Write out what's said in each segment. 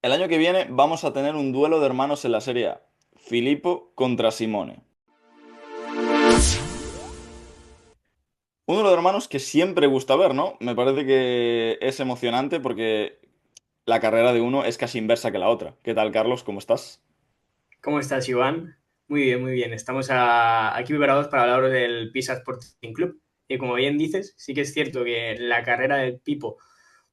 El año que viene vamos a tener un duelo de hermanos en la Serie A. Filippo contra Simone. Uno de los hermanos que siempre gusta ver, ¿no? Me parece que es emocionante porque la carrera de uno es casi inversa que la otra. ¿Qué tal, Carlos? ¿Cómo estás? ¿Cómo estás, Iván? Muy bien, muy bien. Estamos aquí preparados para hablar del Pisa Sporting Club. Y como bien dices, sí que es cierto que la carrera del Pipo,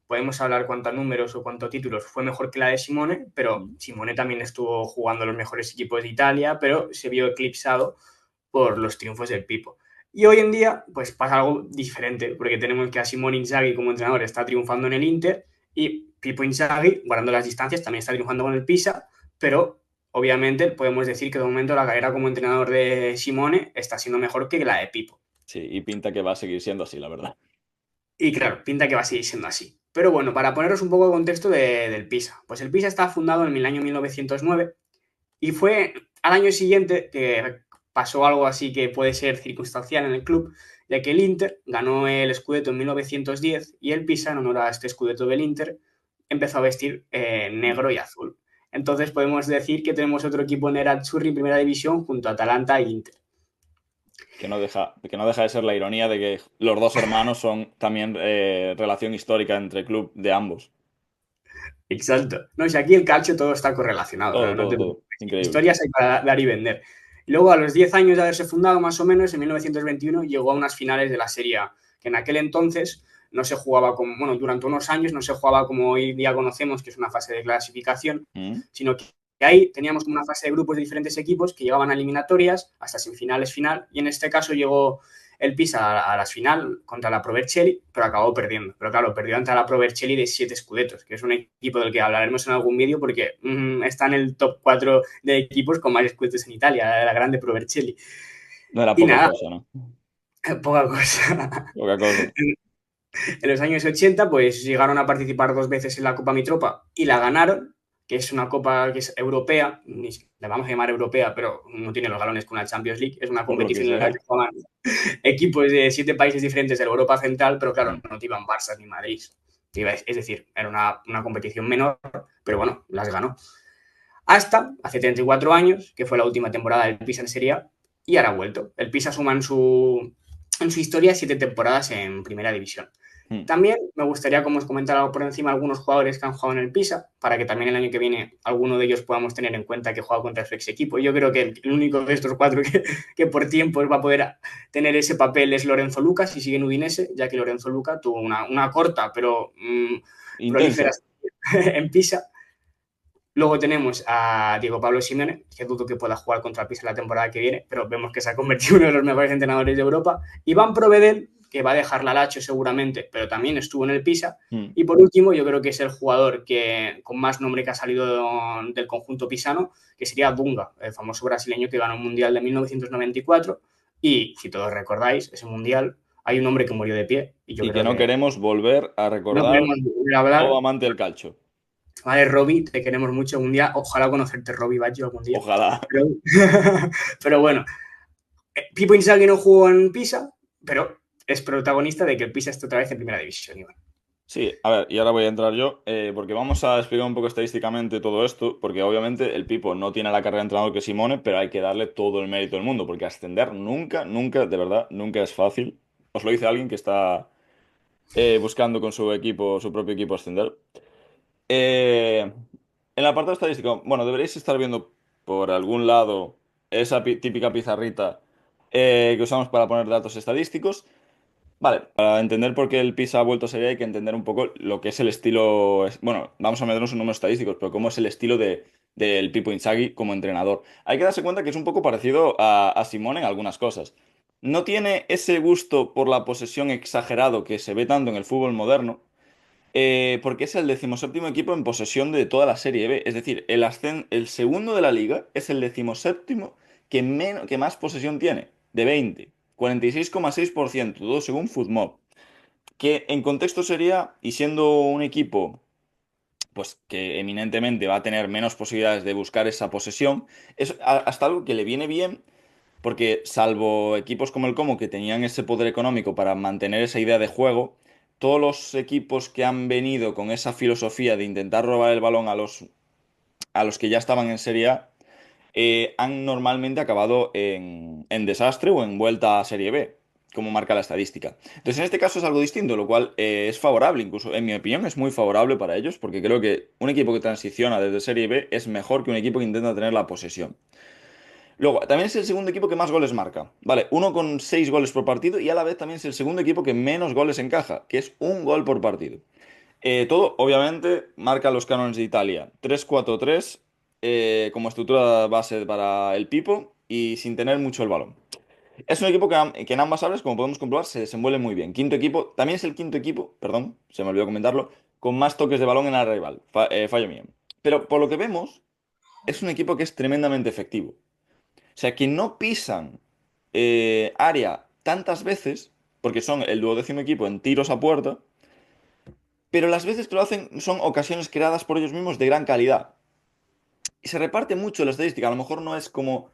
podemos hablar cuántos números o cuántos títulos, fue mejor que la de Simone, pero Mm. Simone también estuvo jugando los mejores equipos de Italia, pero se vio eclipsado por los triunfos del Pipo. Y hoy en día, pues pasa algo diferente, porque tenemos que a Simone Inzaghi como entrenador está triunfando en el Inter y Pipo Inzaghi, guardando las distancias, también está triunfando con el Pisa, pero obviamente podemos decir que de momento la carrera como entrenador de Simone está siendo mejor que la de Pipo. Sí, y pinta que va a seguir siendo así, la verdad. Y claro, pinta que va a seguir siendo así. Pero bueno, para poneros un poco de contexto del Pisa. Pues el Pisa está fundado en el año 1909 y fue al año siguiente que pasó algo así que puede ser circunstancial en el club, ya que el Inter ganó el Scudetto en 1910 y el Pisa, en honor a este Scudetto del Inter, empezó a vestir Mm. negro y azul. Entonces podemos decir que tenemos otro equipo Nerazzurri en primera división junto a Atalanta e Inter. Que no deja de ser la ironía de que los dos hermanos son también relación histórica entre club de ambos. Exacto. No, si aquí el calcio todo está correlacionado, Todo, no todo, te todo. preocupes. Increíble. Historias hay para dar y vender. Y luego, a los 10 años de haberse fundado, más o menos, en 1921, llegó a unas finales de la Serie A, que en aquel entonces no se jugaba como, bueno, durante unos años no se jugaba como hoy día conocemos, que es una fase de clasificación, Mm. sino que ahí teníamos como una fase de grupos de diferentes equipos que llegaban a eliminatorias hasta semifinales, final, y en este caso llegó el Pisa a la final contra la Pro Vercelli, pero acabó perdiendo. Pero claro, perdió ante la Pro Vercelli de 7 escudetos, que es un equipo del que hablaremos en algún vídeo porque está en el top 4 de equipos con más escudetos en Italia, la grande Pro Vercelli. No era Y poca nada, cosa, ¿no? poca cosa. Poca cosa. En los años 80, pues llegaron a participar dos veces en la Copa Mitropa y la ganaron, que es una copa que es europea, la vamos a llamar europea, pero no tiene los galones que una Champions League, es una Por lo que competición en la que sea. juegan equipos de 7 países diferentes de la Europa Central, pero claro, Mm. no te iban Barça ni Madrid. Es decir, era una competición menor, pero bueno, las ganó. Hasta hace 34 años, que fue la última temporada del Pisa en Serie A, y ahora ha vuelto. El Pisa suma en su historia 7 temporadas en Primera División. Mm. También me gustaría, como os comentaba por encima, algunos jugadores que han jugado en el Pisa, para que también el año que viene alguno de ellos podamos tener en cuenta que juega contra su ex equipo. Yo creo que el único de estos cuatro que por tiempos va a poder tener ese papel es Lorenzo Luca, si sigue en Udinese, ya que Lorenzo Luca tuvo una corta pero prolífera Intensa. en Pisa. Luego tenemos a Diego Pablo Simeone, que dudo que pueda jugar contra el Pisa la temporada que viene, pero vemos que se ha convertido en uno de los mejores entrenadores de Europa. Iván Provedel, que va a dejar la Lazio seguramente, pero también estuvo en el Pisa. Mm. Y por último, yo creo que es el jugador con más nombre que ha salido del conjunto pisano, que sería Dunga, el famoso brasileño que ganó el Mundial de 1994. Y si todos recordáis, ese Mundial, hay un hombre que murió de pie, y yo Y que creo no que queremos volver a no recordar podemos volver a todo hablar. amante del calcio. Vale, Robbie, te queremos mucho. Un día, ojalá conocerte, Robbie Baggio, algún día. Ojalá. Pero, pero bueno, Pipo Inzaghi no jugó en Pisa, pero es protagonista de que el Pisa esté otra vez en primera división, Iván. Sí, a ver, y ahora voy a entrar yo, porque vamos a explicar un poco estadísticamente todo esto, porque obviamente el Pipo no tiene la carrera de entrenador que Simone, pero hay que darle todo el mérito del mundo, porque ascender nunca, nunca, de verdad, nunca es fácil. Os lo dice alguien que está buscando con su equipo, su propio equipo ascender. En el apartado estadístico, bueno, deberéis estar viendo por algún lado esa típica pizarrita que usamos para poner datos estadísticos. Vale, para entender por qué el PISA ha vuelto a serie hay que entender un poco lo que es el estilo. Bueno, vamos a meternos en números estadísticos, pero cómo es el estilo del Pipo Inzaghi como entrenador. Hay que darse cuenta que es un poco parecido a Simone en algunas cosas. No tiene ese gusto por la posesión exagerado que se ve tanto en el fútbol moderno, porque es el decimoséptimo equipo en posesión de toda la Serie B. Es decir, el segundo de la liga es el decimoséptimo que más posesión tiene, de 20. 46,6%, todo según Footmob. Que en contexto sería, y siendo un equipo pues que eminentemente va a tener menos posibilidades de buscar esa posesión, es hasta algo que le viene bien, porque salvo equipos como el Como que tenían ese poder económico para mantener esa idea de juego, todos los equipos que han venido con esa filosofía de intentar robar el balón a los a los que ya estaban en Serie A, han normalmente acabado en desastre o en vuelta a Serie B, como marca la estadística. Entonces, en este caso es algo distinto, lo cual es favorable, incluso en mi opinión es muy favorable para ellos, porque creo que un equipo que transiciona desde Serie B es mejor que un equipo que intenta tener la posesión. Luego, también es el segundo equipo que más goles marca, ¿vale? Uno con 6 goles por partido y a la vez también es el segundo equipo que menos goles encaja, que es un gol por partido. Todo, obviamente, marca los cánones de Italia. 3-4-3 como estructura base para el Pipo y sin tener mucho el balón. Es un equipo que en ambas áreas, como podemos comprobar, se desenvuelve muy bien. Quinto equipo, también es el quinto equipo, perdón, se me olvidó comentarlo, con más toques de balón en la rival. Fallo mío. Pero por lo que vemos, es un equipo que es tremendamente efectivo. O sea, que no pisan área tantas veces, porque son el duodécimo equipo en tiros a puerta, pero las veces que lo hacen son ocasiones creadas por ellos mismos de gran calidad. Y se reparte mucho la estadística. A lo mejor no es como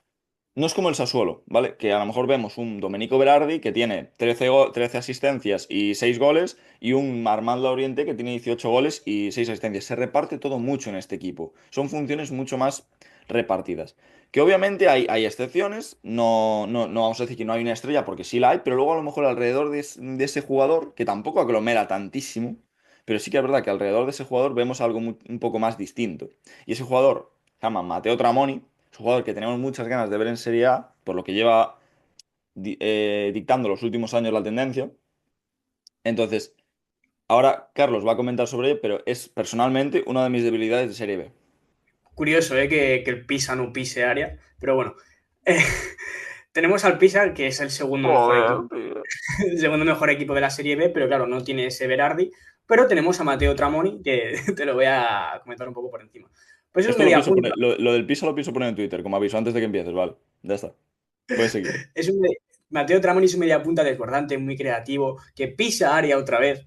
el Sassuolo, ¿vale? Que a lo mejor vemos un Domenico Berardi que tiene 13 asistencias y 6 goles y un Armando Oriente que tiene 18 goles y 6 asistencias. Se reparte todo mucho en este equipo. Son funciones mucho más repartidas. Que obviamente hay excepciones, no vamos a decir que no hay una estrella porque sí la hay, pero luego a lo mejor alrededor de ese jugador, que tampoco aglomera tantísimo, pero sí que es verdad que alrededor de ese jugador vemos algo un poco más distinto. Y ese jugador se llama Mateo Tramoni, es un jugador que tenemos muchas ganas de ver en Serie A, por lo que lleva dictando los últimos años la tendencia. Entonces, ahora Carlos va a comentar sobre ello, pero es personalmente una de mis debilidades de Serie B. Curioso, que el Pisa no pise área, pero bueno. Eh, tenemos al Pisa, que es el segundo mejor equipo, Joder, tío. el segundo mejor equipo de la Serie B, pero claro, no tiene ese Berardi. Pero tenemos a Mateo Tramoni, que te lo voy a comentar un poco por encima. Pues es un Esto lo media pienso punta. poner, lo del piso lo pienso poner en Twitter, como aviso antes de que empieces, vale. Ya está. Puedes seguir. Es un, Mateo Tramoni es un media punta desbordante, muy creativo, que pisa área otra vez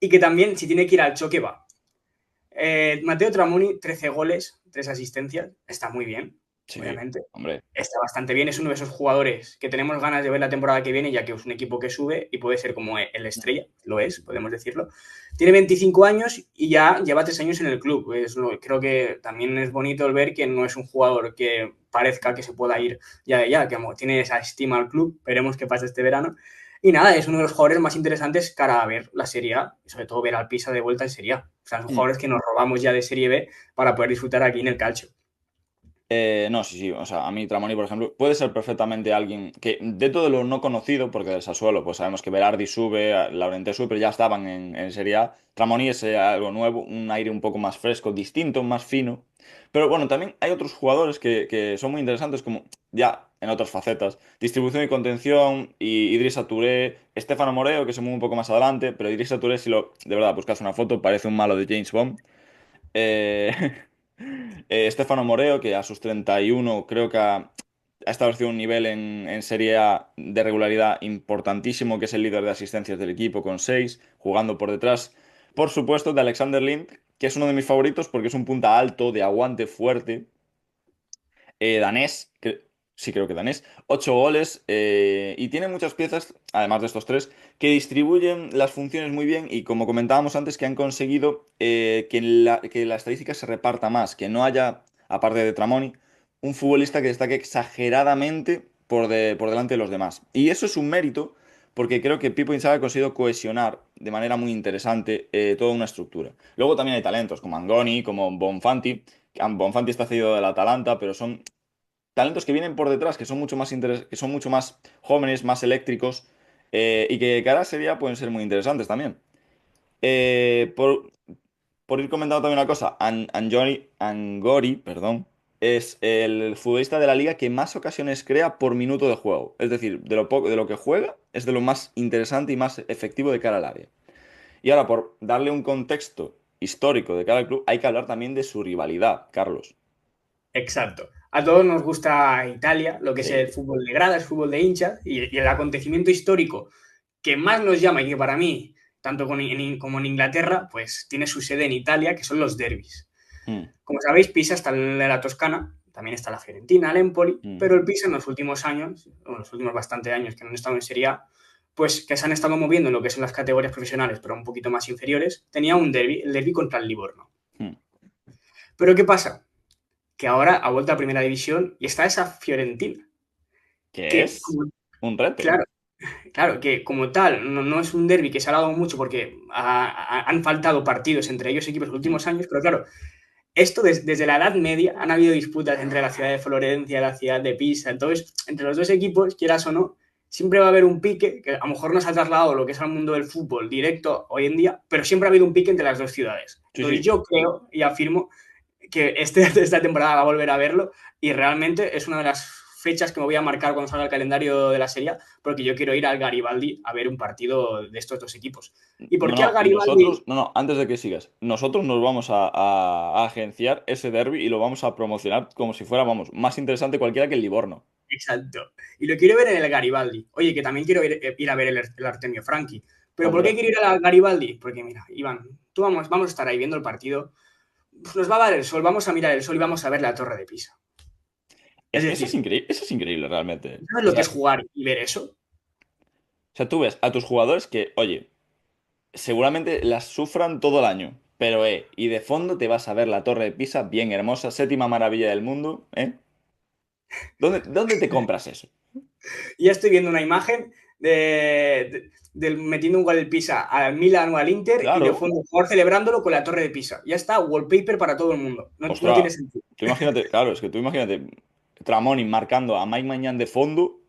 y que también, si tiene que ir al choque, va. Mateo Tramoni, 13 goles, 3 asistencias, está muy bien, Sí, obviamente. hombre. Está bastante bien, es uno de esos jugadores que tenemos ganas de ver la temporada que viene, ya que es un equipo que sube y puede ser como el estrella, lo es, podemos decirlo. Tiene 25 años y ya lleva 3 años en el club. Creo que también es bonito el ver que no es un jugador que parezca que se pueda ir ya de ya, que tiene esa estima al club. Veremos qué pasa este verano. Y nada, es uno de los jugadores más interesantes cara a ver la Serie A, y sobre todo ver al Pisa de vuelta en Serie A. O sea, son Mm. jugadores que nos robamos ya de Serie B para poder disfrutar aquí en el calcio. No, sí, sí. O sea, a mí Tramoni, por ejemplo, puede ser perfectamente alguien que, dentro de lo no conocido, porque del Sassuolo, pues sabemos que Berardi sube, Laurente sube, pero ya estaban en Serie A. Tramoni es algo nuevo, un aire un poco más fresco, distinto, más fino. Pero bueno, también hay otros jugadores que son muy interesantes, como ya en otras facetas. Distribución y contención, y Idrissa Touré, Stefano Moreo, que se mueve un poco más adelante, pero Idrissa Touré, si lo, de verdad, buscas una foto, parece un malo de James Bond. Eh, Stefano Moreo, que a sus 31 creo que ha establecido un nivel en Serie A de regularidad importantísimo, que es el líder de asistencias del equipo con 6 jugando por detrás, por supuesto, de Alexander Lind, que es uno de mis favoritos porque es un punta alto, de aguante fuerte, danés, sí creo que danés, 8 goles y tiene muchas piezas, además de estos tres, que distribuyen las funciones muy bien y como comentábamos antes, que han conseguido que la estadística se reparta más, que no haya, aparte de Tramoni, un futbolista que destaque exageradamente por delante de los demás. Y eso es un mérito porque creo que Pipo Inzaghi ha conseguido cohesionar de manera muy interesante toda una estructura. Luego también hay talentos como Angoni, como Bonfanti. Bonfanti está cedido del Atalanta, pero son talentos que vienen por detrás, que son mucho más, que son mucho más jóvenes, más eléctricos y que cara sería pueden ser muy interesantes también. Eh, por, por ir comentando también una cosa, Angori, perdón, es el futbolista de la liga que más ocasiones crea por minuto de juego. Es decir, de lo que juega, es de lo más interesante y más efectivo de cara al área. Y ahora, por darle un contexto histórico de cara al club, hay que hablar también de su rivalidad, Carlos. Exacto. A todos nos gusta Italia, lo que es el Sí. fútbol de grada, el fútbol de hinchas, y el acontecimiento histórico que más nos llama y que para mí, tanto como en Inglaterra, pues tiene su sede en Italia, que son los derbis. Mm, Como sabéis, Pisa está en la Toscana, también está la Fiorentina, el Empoli, mm. pero el Pisa en los últimos años, o en los últimos bastantes años que no han estado en Serie A, pues que se han estado moviendo en lo que son las categorías profesionales, pero un poquito más inferiores, tenía un derbi, el derbi contra el Livorno. Mm. Pero ¿qué pasa? que ahora ha vuelto a Primera División y está esa Fiorentina, Que que, es un reto. claro, claro, que como tal no es un derbi que se ha dado mucho porque han faltado partidos entre ellos equipos en los Mm. últimos años, pero claro, esto desde la Edad Media han habido disputas entre la ciudad de Florencia y la ciudad de Pisa. Entonces, entre los dos equipos, quieras o no, siempre va a haber un pique que a lo mejor no se ha trasladado lo que es al mundo del fútbol directo hoy en día, pero siempre ha habido un pique entre las dos ciudades. Sí, Entonces, sí. yo creo y afirmo que esta temporada va a volver a verlo y realmente es una de las fechas que me voy a marcar cuando salga el calendario de la serie, porque yo quiero ir al Garibaldi a ver un partido de estos dos equipos. ¿Y por No, qué al no, y Garibaldi? nosotros, no, no, antes de que sigas, nosotros nos vamos a agenciar ese derby y lo vamos a promocionar como si fuera, vamos, más interesante cualquiera que el Livorno. Exacto. Y lo quiero ver en el Garibaldi. Oye, que también quiero ir a ver el Artemio Franchi. ¿Pero por qué Hombre, quiero ir al Garibaldi? Porque mira, Iván, tú vamos a estar ahí viendo el partido. Pues nos va a dar el sol, vamos a mirar el sol y vamos a ver la Torre de Pisa. Es decir, eso es increíble realmente. ¿sabes lo que es jugar y ver eso? O sea, tú ves a tus jugadores que, oye, seguramente las sufran todo el año, pero, y de fondo te vas a ver la Torre de Pisa, bien hermosa, séptima maravilla del mundo, ¿eh? ¿Dónde te compras eso? Y ya estoy viendo una imagen del metiendo un gol del Pisa al Milan o al Inter y de Claro. fondo jugador celebrándolo con la Torre de Pisa. Ya está, wallpaper para todo el mundo. No Ostras, tiene sentido. tú imagínate, claro, es que tú imagínate Tramoni marcando a Mike Mañán de fondo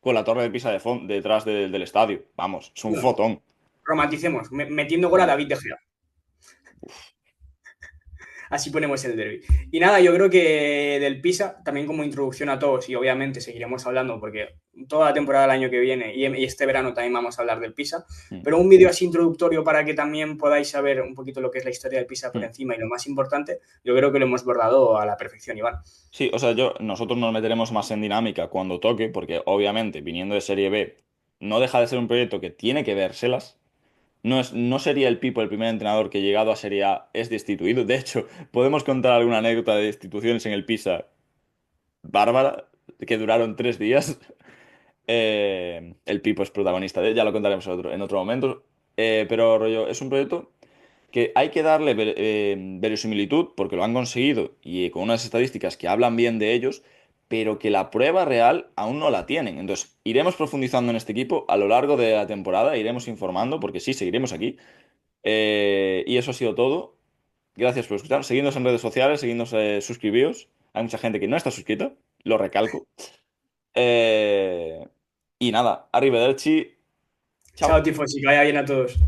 con la Torre de Pisa detrás del estadio. Vamos, es un Bueno, fotón. romanticemos, metiendo gol a Hombre. David De Gea. Así ponemos el derby. Y nada, yo creo que del Pisa, también como introducción a todos, y obviamente seguiremos hablando porque toda la temporada del año que viene y este verano también vamos a hablar del Pisa, Mm, pero un vídeo así introductorio para que también podáis saber un poquito lo que es la historia del Pisa por mm. encima y lo más importante, yo creo que lo hemos bordado a la perfección, Iván. Sí, o sea, nosotros nos meteremos más en dinámica cuando toque, porque obviamente, viniendo de Serie B, no deja de ser un proyecto que tiene que vérselas. No sería el Pipo el primer entrenador que llegado a Serie A es destituido. De hecho, podemos contar alguna anécdota de destituciones en el Pisa bárbara, que duraron 3 días. El Pipo es protagonista ya lo contaremos en otro momento. Pero rollo, es un proyecto que hay que darle verosimilitud porque lo han conseguido y con unas estadísticas que hablan bien de ellos, pero que la prueba real aún no la tienen. Entonces, iremos profundizando en este equipo a lo largo de la temporada, iremos informando, porque sí, seguiremos aquí. Y eso ha sido todo. Gracias por escuchar. Seguidnos en redes sociales, seguidnos, suscribíos. Hay mucha gente que no está suscrita, lo recalco. Eh, y nada, arrivederci. Chao, Chao. tifosi, que vaya bien a todos.